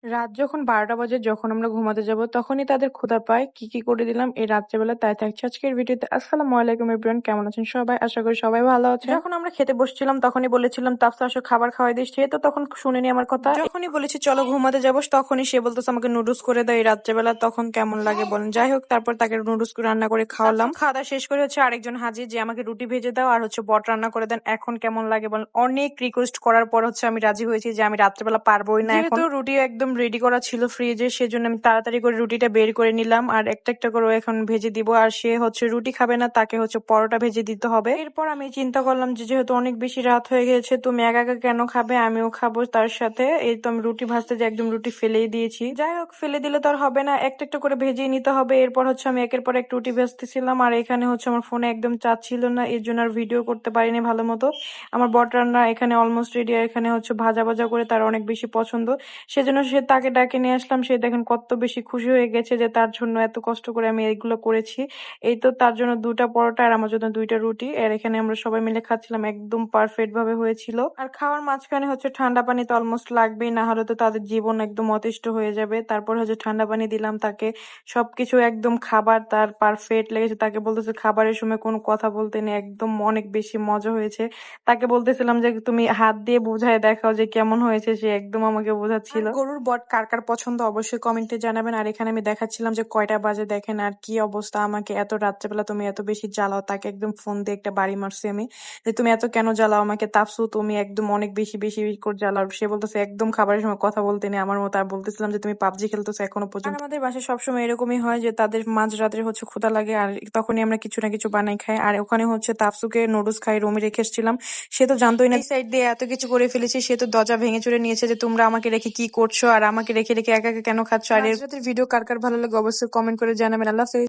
রাত যখন ১২টা বাজে, যখন আমরা ঘুমাতে যাব, তখনই তাদের ক্ষুধা পায়। কি করে দিলাম এই রাত্রেবেলা তাই থাকছে আজকের ভিডিওতে। আসসালামু আলাইকুম এভরিওয়ান, কেমন আছেন সবাই? আশা করি সবাই ভালো আছেন। যখন আমরা খেতে বসছিলাম তখনই বলেছিলাম তাফসা আসো খাবার খাওয়াই দিস, সে তো তখন শুনেনি আমার কথা। যখনই বলেছি চলো ঘুমাতে যাবো তখনই সে বলতেছে আমাকে নুডলস করে দাও এই রাত্রেবেলা। তখন কেমন লাগে বলেন? যাই হোক, তারপর তাকে নুডলস রান্না করে খাওয়ালাম। খাওয়া দাওয়া শেষ করে আরেকজন হাজির যে আমাকে রুটি ভেজে দাও আর বট রান্না করে দেন। এখন কেমন লাগে বলেন? অনেক রিকোয়েস্ট করার পর আমি রাজি হয়েছি যে আমি রাত্রেবেলা পারবোই না। যেহেতু রুটি একদম রেডি করা ছিল ফ্রিজে, সেজন্য আমি তাড়াতাড়ি করে রুটিটা বের করে নিলাম আর একটা করে এখন ভেজে দিব। আর সে রুটি খাবে না, তাকে পরোটা ভেজে দিতে হবে। এরপর আমি চিন্তা করলাম যে যেহেতু অনেক বেশি রাত হয়ে গেছে, তুমি একা একা কেন খাবে, আমিও খাবো তার সাথে। এই তো আমি রুটি ভাজতে যে একদম রুটি ফেলেই দিয়েছি। যাই হোক, ফেলে দিলে তো আর হবে না, একটা করে ভেজে নিতে হবে। এরপর আমি একের পর এক রুটি ভাজতেছিলাম আর এখানে আমার ফোনে একদম চার্জ ছিল না, এর জন্য আর ভিডিও করতে পারিনি ভালো মতো। আমার বট রান্না এখানে অলমোস্ট রেডি। আর এখানে ভাজা ভাজা করে তার অনেক বেশি পছন্দ, সেজন্য তাকে ডাকে নিয়ে আসলাম। সে দেখেন কত বেশি খুশি হয়ে গেছে যে তার জন্য এত কষ্ট করে আমি এইগুলো করেছি। এই তো তার জন্য 2টা পরোটা আর আমার জন্য 2টা রুটি। আর এখানে আমরা সবাই মিলে খাচ্ছিলাম, একদম পারফেক্ট ভাবে হয়েছিল। আর খাওয়ার মাঝখানে ঠান্ডা পানি তো অলমোস্ট লাগবেই, না হলে তো তাদের জীবন একদম অতিষ্ঠ হয়ে যাবে। তারপর ঠান্ডা পানি দিলাম তাকে। সবকিছু একদম খাবার তার পারফেক্ট লেগেছে। তাকে বলতেছে খাবারের সময় কোনো কথা বলতে নেই, একদম অনেক বেশি মজা হয়েছে। তাকে বলতেছিলাম যে তুমি হাত দিয়ে বুঝায় দেখাও যে কেমন হয়েছে, সে একদম আমাকে বোঝাচ্ছিল। গরুর বট কার কার পছন্দ অবশ্যই কমেন্টে জানাবেন। আর এখানে আমি দেখাচ্ছিলাম যে কয়টা বাজে দেখেন আর কি অবস্থা। আমাকে এত রাত্রেবেলা তুমি এত বেশি জ্বালাও, তাকে একদম ফোন দিয়ে একটা বাড়ি মারছি আমি যে তুমি এত কেন জ্বালাও আমাকে তাফসু, তুমি একদম অনেক বেশি বেশি করে জ্বালাও। সে বলতেছে একদম খাবারের সময় কথা বলতে নেই আমার মতো। আর বলতেছিলাম যে তুমি পাবজি খেলতেছো এখনো পর্যন্ত। আর আমাদের বাসায় সবসময় এরকমই হয় যে তাদের মাঝরাতে ক্ষুধা লাগে আর তখনই আমরা কিছু না কিছু বানাই খাই। আর ওখানে তাফসুকে নুডলস খাই রুমে রেখে এসেছিলাম, সে তো জানতোই না এই সাইড দিয়ে এত কিছু করে ফেলেছি। সে তো দরজা ভেঙে চুরে নিয়েছে যে তোমরা আমাকে রেখে কি করছো আর আমাকে রেখে রেখে একা একা কেন খাচ্ছ। আর এর ভিডিও কার কার ভালো লাগে অবশ্যই কমেন্ট করে জানাবেন। আল্লাহ হাফেজ।